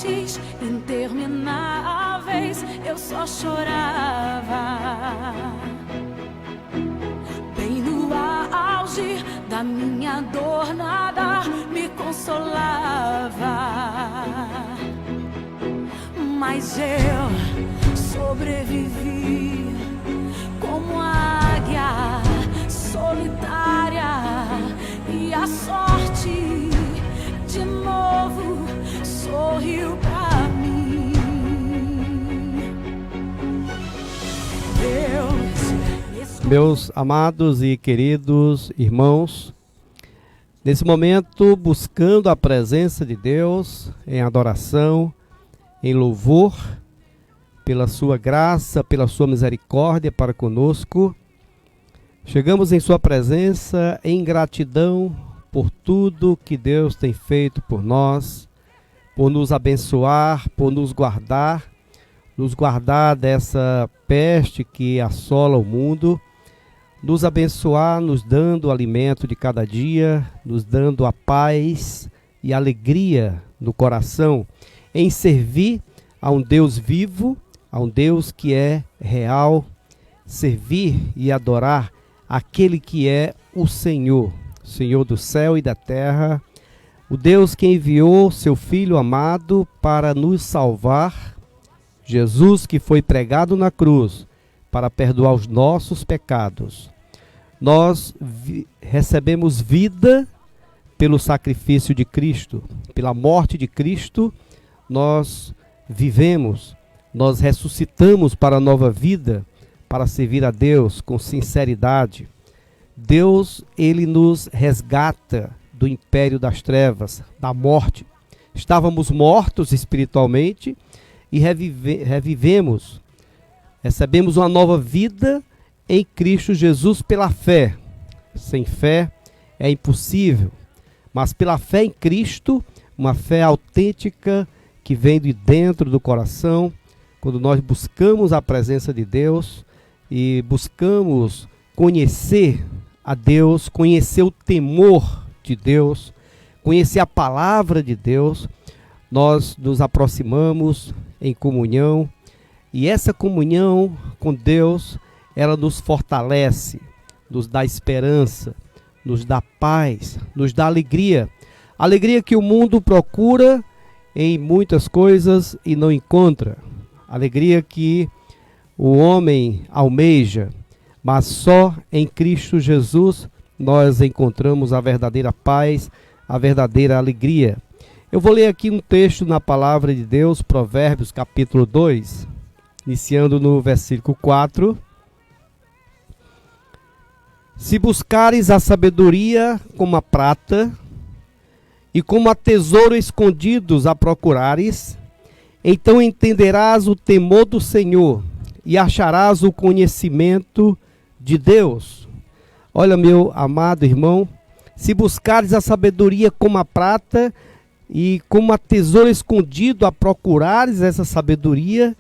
noites intermináveis eu só chorava. Bem no auge da minha dor, nada me consolava. Mas eu sobrevivi como águia solitária, e a sorte de novo sorriu pra mim. Meus amados e queridos irmãos, nesse momento, buscando a presença de Deus em adoração, em louvor, pela sua graça, pela sua misericórdia para conosco, chegamos em sua presença em gratidão por tudo que Deus tem feito por nós, por nos abençoar, por nos guardar dessa peste que assola o mundo, nos abençoar, nos dando o alimento de cada dia, nos dando a paz e alegria no coração, em servir a um Deus vivo, a um Deus que é real, servir e adorar aquele que é o Senhor, Senhor do céu e da terra, o Deus que enviou seu Filho amado para nos salvar, Jesus que foi pregado na cruz para perdoar os nossos pecados. Nós recebemos vida pelo sacrifício de Cristo, pela morte de Cristo, nós vivemos, nós ressuscitamos para a nova vida, para servir a Deus com sinceridade. Deus, Ele nos resgata do império das trevas, da morte. Estávamos mortos espiritualmente e revivemos. Recebemos uma nova vida em Cristo Jesus pela fé. Sem fé é impossível, mas pela fé em Cristo, uma fé autêntica que vem de dentro do coração, quando nós buscamos a presença de Deus e buscamos conhecer a Deus, conhecer o temor de Deus, conhecer a palavra de Deus, nós nos aproximamos em comunhão, e essa comunhão com Deus, ela nos fortalece, nos dá esperança, nos dá paz, nos dá alegria. Alegria que o mundo procura em muitas coisas e não encontra. Alegria que o homem almeja, mas só em Cristo Jesus nós encontramos a verdadeira paz, a verdadeira alegria. Eu vou ler aqui um texto na palavra de Deus, Provérbios capítulo 2, iniciando no versículo 4. Se buscares a sabedoria como a prata, e como a tesouro escondidos a procurares, então entenderás o temor do Senhor e acharás o conhecimento de Deus. Olha, meu amado irmão, se buscares a sabedoria como a prata e como a tesouro escondido a procurares essa sabedoria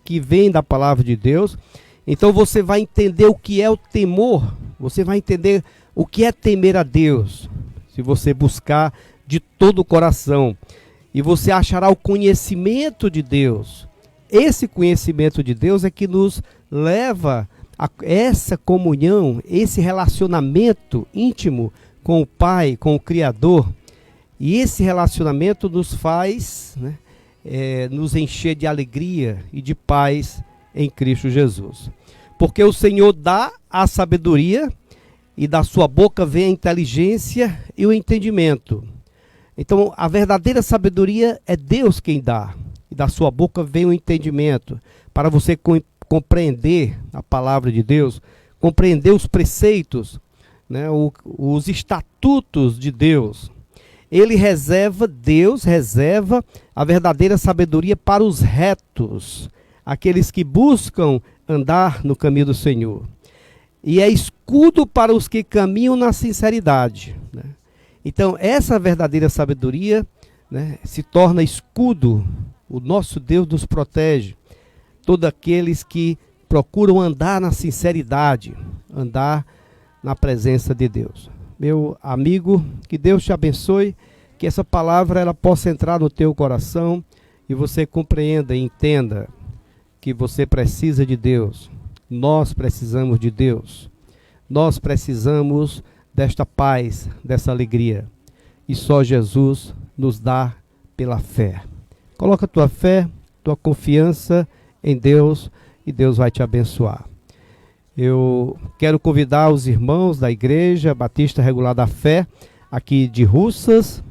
que vem da palavra de Deus, então você vai entender o que é o temor, você vai entender o que é temer a Deus, se você buscar de todo o coração, e você achará o conhecimento de Deus. Esse conhecimento de Deus é que nos leva a essa comunhão, esse relacionamento íntimo com o Pai, com o Criador. E esse relacionamento nos faz, nos encher de alegria e de paz em Cristo Jesus. Porque o Senhor dá a sabedoria, e da sua boca vem a inteligência e o entendimento. Então, a verdadeira sabedoria é Deus quem dá. E da sua boca vem o entendimento. Para você compreender a palavra de Deus, compreender os preceitos, os estatutos de Deus. Deus reserva a verdadeira sabedoria para os retos, aqueles que buscam andar no caminho do Senhor. E é escudo para os que caminham na sinceridade. Então, essa verdadeira sabedoria se torna escudo. O nosso Deus nos protege. Todos aqueles que procuram andar na sinceridade, andar na presença de Deus. Meu amigo, que Deus te abençoe, que essa palavra ela possa entrar no teu coração e você compreenda e entenda que você precisa de Deus. Nós precisamos de Deus. Nós precisamos desta paz, dessa alegria. E só Jesus nos dá pela fé. Coloca tua fé, tua confiança em Deus e Deus vai te abençoar. Eu quero convidar os irmãos da Igreja Batista Regular da Fé, aqui de Russas.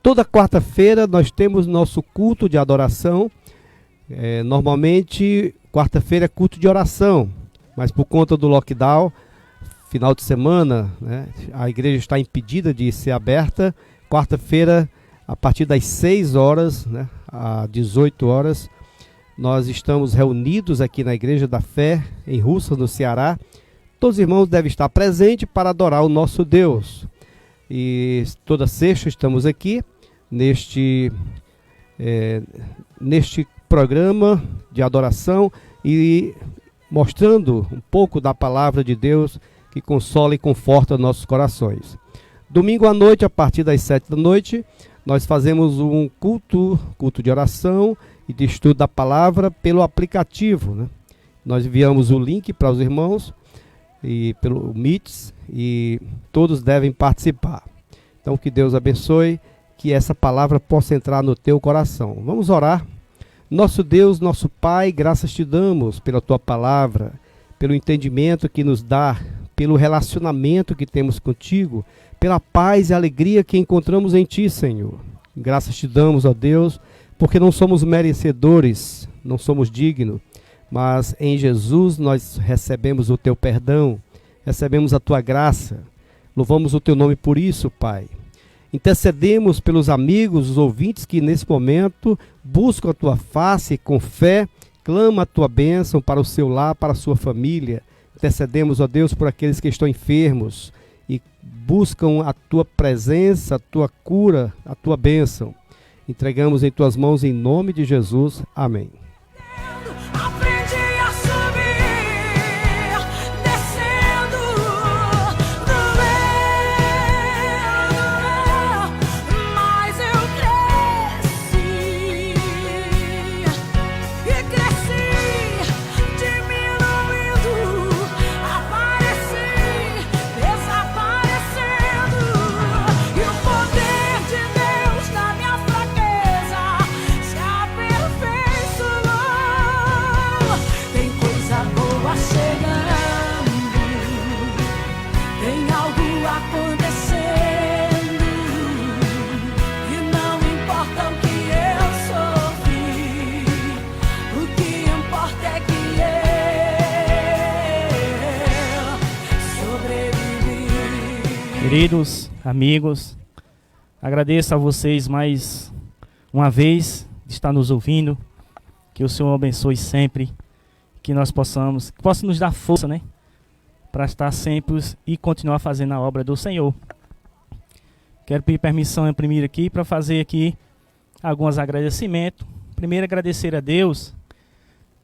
Toda quarta-feira nós temos nosso culto de adoração. Normalmente, quarta-feira é culto de oração, mas por conta do lockdown, final de semana, né, a igreja está impedida de ser aberta. Quarta-feira, a partir das 6 horas, né, às 18 horas, nós estamos reunidos aqui na Igreja da Fé, em Russas, no Ceará. Todos os irmãos devem estar presentes para adorar o nosso Deus. E toda sexta estamos aqui, neste programa de adoração e mostrando um pouco da palavra de Deus que consola e conforta nossos corações. Domingo à noite, a partir das 7 da noite, nós fazemos um culto de oração e de estudo da palavra pelo aplicativo, né? Nós enviamos o link para os irmãos e pelo Meets e todos devem participar. Então que Deus abençoe, que essa palavra possa entrar no teu coração. Vamos orar. Nosso Deus, nosso Pai, graças te damos pela tua palavra, pelo entendimento que nos dá, pelo relacionamento que temos contigo, pela paz e alegria que encontramos em ti, Senhor. Graças te damos, ó Deus, porque não somos merecedores, não somos dignos, mas em Jesus nós recebemos o teu perdão, recebemos a tua graça. Louvamos o teu nome por isso, Pai. Intercedemos pelos amigos, os ouvintes que nesse momento buscam a tua face com fé, clama a tua bênção para o seu lar, para a sua família. Intercedemos, ó Deus, por aqueles que estão enfermos e buscam a tua presença, a tua cura, a tua bênção. Entregamos em tuas mãos em nome de Jesus. Amém. Queridos amigos, agradeço a vocês mais uma vez de estar nos ouvindo, que o Senhor abençoe sempre, que nós possa nos dar força, né, para estar sempre e continuar fazendo a obra do Senhor. Quero pedir permissão primeiro aqui para fazer aqui alguns agradecimentos. Primeiro, agradecer a Deus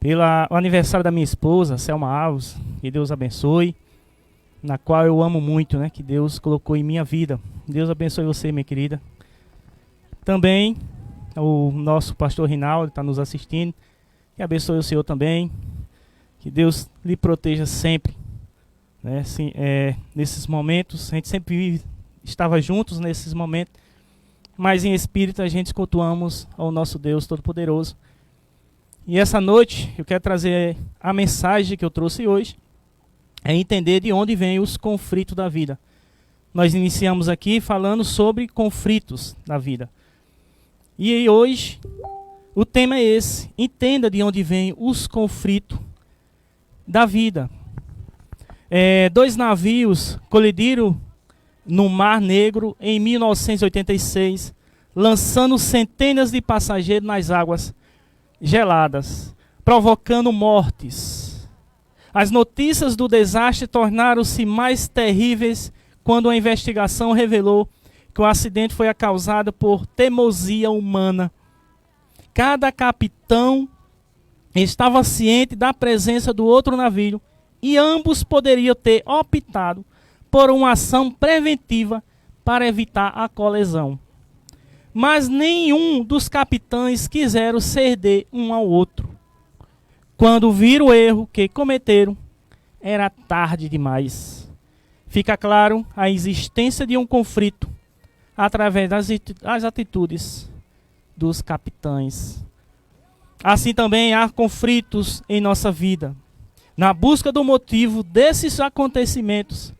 pelo aniversário da minha esposa, Selma Alves, que Deus abençoe, na qual eu amo muito, né, que Deus colocou em minha vida. Deus abençoe você, minha querida. Também o nosso pastor Rinaldo está nos assistindo, que abençoe o Senhor também, que Deus lhe proteja sempre, né, assim, nesses momentos. A gente sempre estava juntos nesses momentos, mas em espírito a gente cultuamos ao nosso Deus Todo-Poderoso. E essa noite eu quero trazer a mensagem que eu trouxe hoje, é entender de onde vêm os conflitos da vida. Nós iniciamos aqui falando sobre conflitos da vida. E hoje o tema é esse: entenda de onde vêm os conflitos da vida. Dois navios colidiram no Mar Negro em 1986, lançando centenas de passageiros nas águas geladas, provocando mortes. As notícias do desastre tornaram-se mais terríveis quando a investigação revelou que o acidente foi causado por teimosia humana. Cada capitão estava ciente da presença do outro navio e ambos poderiam ter optado por uma ação preventiva para evitar a colisão. mas nenhum dos capitães quiseram ceder um ao outro. Quando viram o erro que cometeram, era tarde demais. Fica claro a existência de um conflito através das atitudes dos capitães. Assim também há conflitos em nossa vida. Na busca do motivo desses acontecimentos,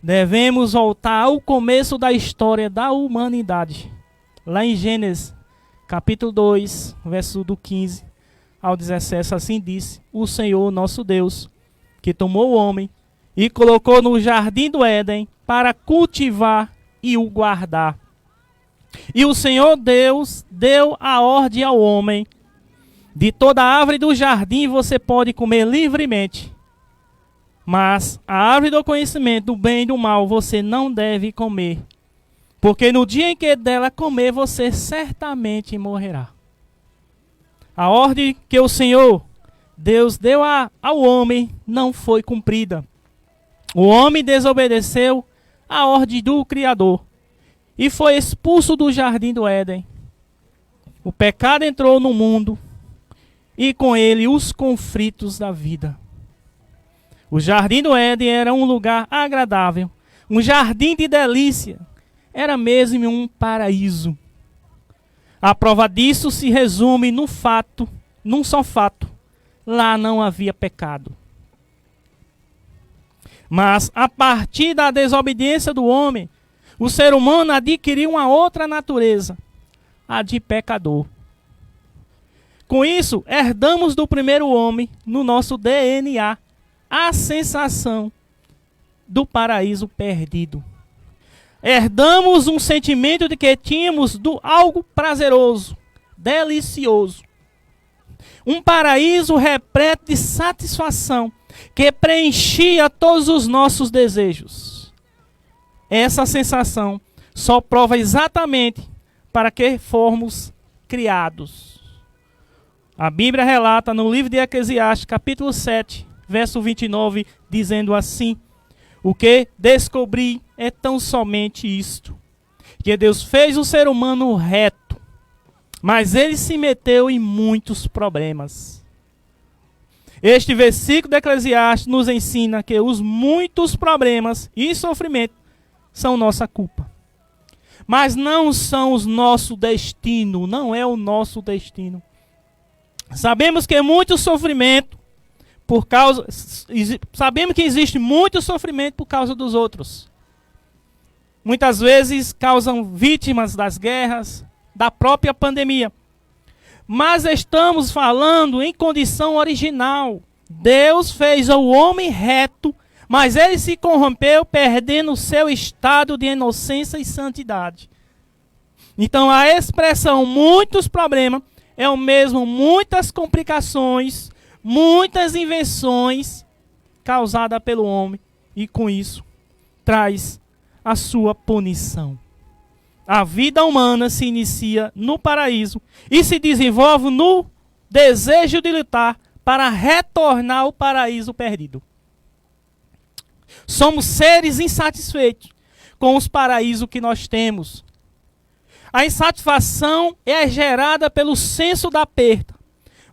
devemos voltar ao começo da história da humanidade. Lá em Gênesis, capítulo 2, verso do 15 ao 17, assim disse: o Senhor nosso Deus, que tomou o homem e colocou no jardim do Éden para cultivar e o guardar. E o Senhor Deus deu a ordem ao homem: de toda árvore do jardim você pode comer livremente, mas a árvore do conhecimento do bem e do mal você não deve comer, porque no dia em que dela comer você certamente morrerá. A ordem que o Senhor Deus deu ao homem não foi cumprida. O homem desobedeceu a ordem do Criador e foi expulso do jardim do Éden. O pecado entrou no mundo e com ele os conflitos da vida. O jardim do Éden era um lugar agradável, um jardim de delícia, era mesmo um paraíso. A prova disso se resume num só fato: lá não havia pecado. Mas a partir da desobediência do homem, o ser humano adquiriu uma outra natureza, a de pecador. Com isso, herdamos do primeiro homem, no nosso DNA, a sensação do paraíso perdido. Herdamos um sentimento de que tínhamos algo prazeroso, delicioso. Um paraíso repleto de satisfação que preenchia todos os nossos desejos. Essa sensação só prova exatamente para que fomos criados. A Bíblia relata no livro de Eclesiastes, capítulo 7, verso 29, dizendo assim: o que descobri é tão somente isto, que Deus fez o ser humano reto, mas ele se meteu em muitos problemas. Este versículo de Eclesiastes nos ensina que os muitos problemas e sofrimento são nossa culpa. Mas não são o nosso destino, não é o nosso destino. Sabemos que muito sofrimento sabemos que existe muito sofrimento por causa dos outros. Muitas vezes causam vítimas das guerras, da própria pandemia. Mas estamos falando em condição original. Deus fez o homem reto, mas ele se corrompeu, perdendo o seu estado de inocência e santidade. Então a expressão muitos problemas é o mesmo muitas complicações, muitas invenções causadas pelo homem, e com isso traz a sua punição. A vida humana se inicia no paraíso e se desenvolve no desejo de lutar para retornar ao paraíso perdido. Somos seres insatisfeitos com os paraísos que nós temos. A insatisfação é gerada pelo senso da perda.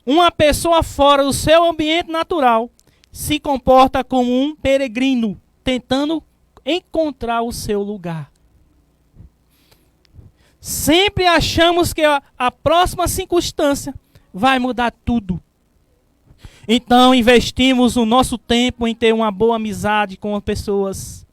Uma pessoa fora do seu ambiente natural se comporta como um peregrino, tentando encontrar o seu lugar. Sempre achamos que a próxima circunstância vai mudar tudo. Então investimos o nosso tempo em ter uma boa amizade com as pessoas.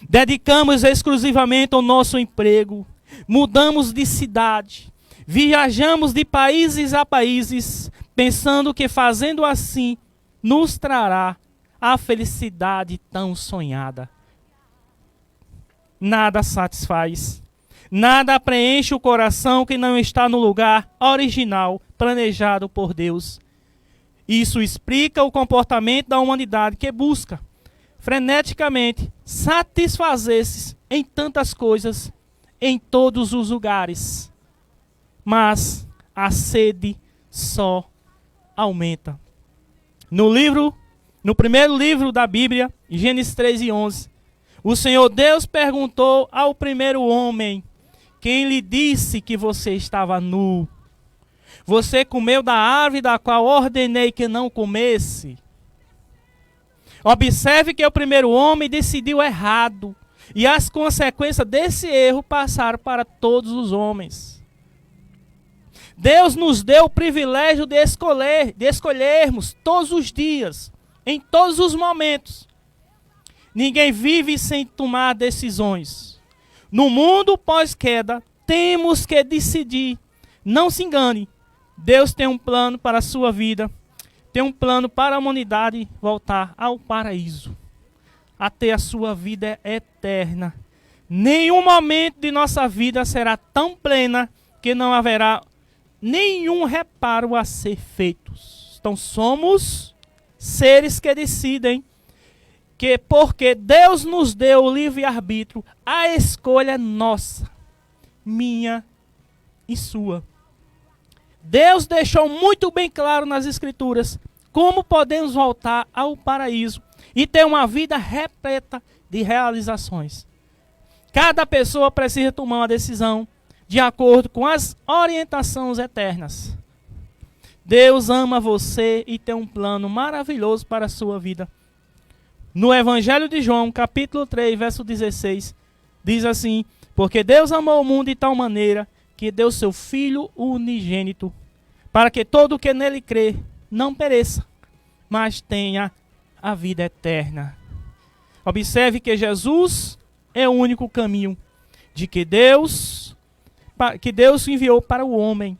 Dedicamos exclusivamente ao nosso emprego. Mudamos de cidade. Viajamos de países a países, pensando que fazendo assim nos trará a felicidade tão sonhada. Nada satisfaz. Nada preenche o coração que não está no lugar original, planejado por Deus. Isso explica o comportamento da humanidade que busca freneticamente satisfazer-se em tantas coisas, em todos os lugares. Mas a sede só aumenta. No primeiro livro da Bíblia, Gênesis 3:11, o Senhor Deus perguntou ao primeiro homem: Quem lhe disse que você estava nu? Você comeu da árvore da qual ordenei que não comesse? Observe que o primeiro homem decidiu errado, e as consequências desse erro passaram para todos os homens. Deus nos deu o privilégio de escolhermos todos os dias, em todos os momentos. Ninguém vive sem tomar decisões. No mundo pós-queda, temos que decidir. Não se engane, Deus tem um plano para a sua vida, tem um plano para a humanidade voltar ao paraíso, a ter a sua vida eterna. Nenhum momento de nossa vida será tão plena que não haverá nenhum reparo a ser feitos. Então somos seres que decidem, que porque Deus nos deu o livre-arbítrio, a escolha é nossa, minha e sua. Deus deixou muito bem claro nas Escrituras como podemos voltar ao paraíso e ter uma vida repleta de realizações. Cada pessoa precisa tomar uma decisão de acordo com as orientações eternas. Deus ama você e tem um plano maravilhoso para a sua vida. No Evangelho de João, capítulo 3, verso 16, diz assim: porque Deus amou o mundo de tal maneira que deu seu Filho unigênito, para que todo o que nele crê não pereça, mas tenha a vida eterna. Observe que Jesus é o único caminho de que Deus enviou para o homem,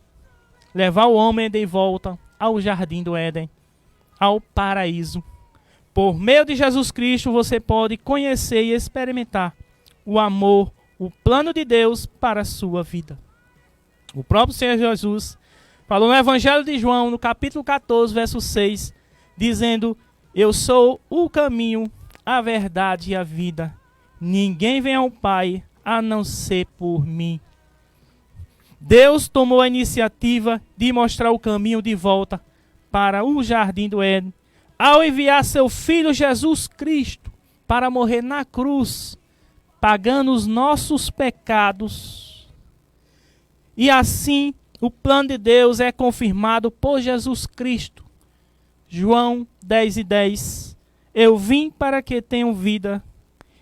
levar o homem de volta ao jardim do Éden, ao paraíso. Por meio de Jesus Cristo, você pode conhecer e experimentar o amor, o plano de Deus para a sua vida. O próprio Senhor Jesus falou no Evangelho de João, no capítulo 14, verso 6, dizendo: eu sou o caminho, a verdade e a vida. Ninguém vem ao Pai a não ser por mim. Deus tomou a iniciativa de mostrar o caminho de volta para o jardim do Éden, ao enviar seu Filho Jesus Cristo para morrer na cruz, pagando os nossos pecados. E assim, o plano de Deus é confirmado por Jesus Cristo. João 10:10. Eu vim para que tenham vida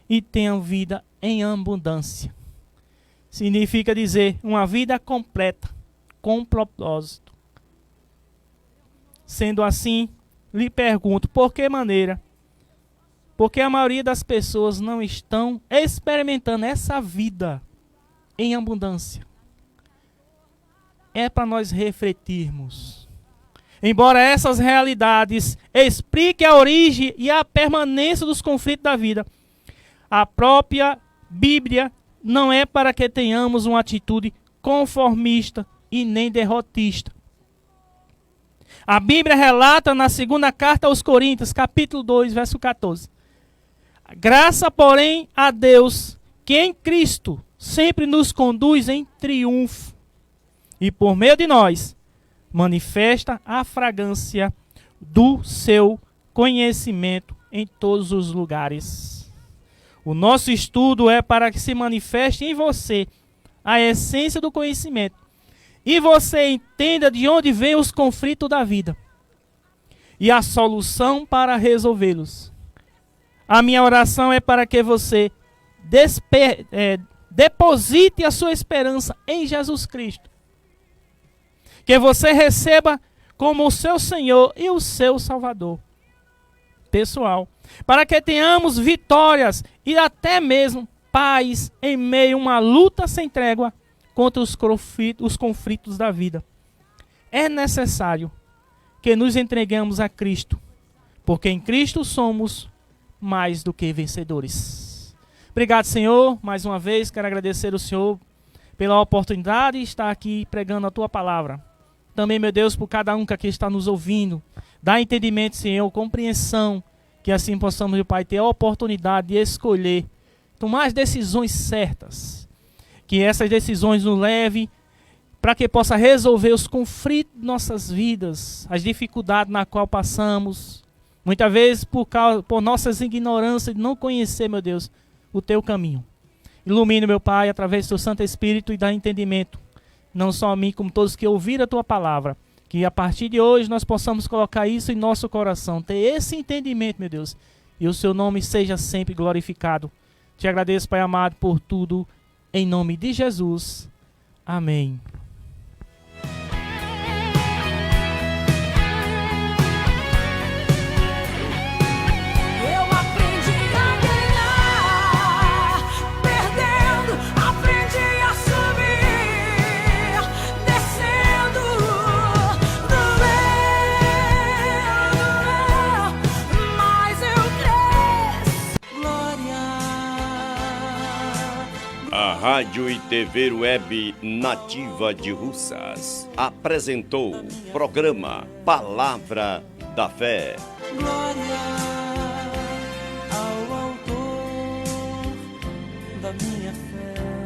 e tenham vida em abundância. Significa dizer uma vida completa, com propósito. Sendo assim, lhe pergunto, por que maneira? Porque a maioria das pessoas não estão experimentando essa vida em abundância. É para nós refletirmos. Embora essas realidades expliquem a origem e a permanência dos conflitos da vida, a própria Bíblia não é para que tenhamos uma atitude conformista e nem derrotista. A Bíblia relata na segunda carta aos Coríntios, capítulo 2, verso 14. Graça, porém, a Deus, que em Cristo sempre nos conduz em triunfo, e por meio de nós, manifesta a fragrância do seu conhecimento em todos os lugares. O nosso estudo é para que se manifeste em você a essência do conhecimento, e você entenda de onde vêm os conflitos da vida e a solução para resolvê-los. A minha oração é para que você deposite a sua esperança em Jesus Cristo. Que você receba como o seu Senhor e o seu Salvador pessoal. Para que tenhamos vitórias e até mesmo paz em meio a uma luta sem trégua contra os conflitos da vida. É necessário que nos entreguemos a Cristo, porque em Cristo somos mais do que vencedores. Obrigado, Senhor. Mais uma vez quero agradecer ao Senhor pela oportunidade de estar aqui pregando a Tua palavra. Também, meu Deus, por cada um que aqui está nos ouvindo. Dá entendimento, Senhor, compreensão, que assim possamos, meu Pai, ter a oportunidade de escolher, tomar as decisões certas. Que essas decisões nos levem para que possa resolver os conflitos de nossas vidas, as dificuldades na qual passamos. Muitas vezes por nossas ignorâncias de não conhecer, meu Deus, o Teu caminho. Ilumine, meu Pai, através do Teu Santo Espírito e dá entendimento, não só a mim, como todos que ouviram a Tua palavra. Que a partir de hoje nós possamos colocar isso em nosso coração, ter esse entendimento, meu Deus, e o Seu nome seja sempre glorificado. Te agradeço, Pai amado, por tudo, em nome de Jesus. Amém. A Rádio e TV Web Nativa de Russas apresentou o programa Palavra da Fé. Glória ao autor da minha fé.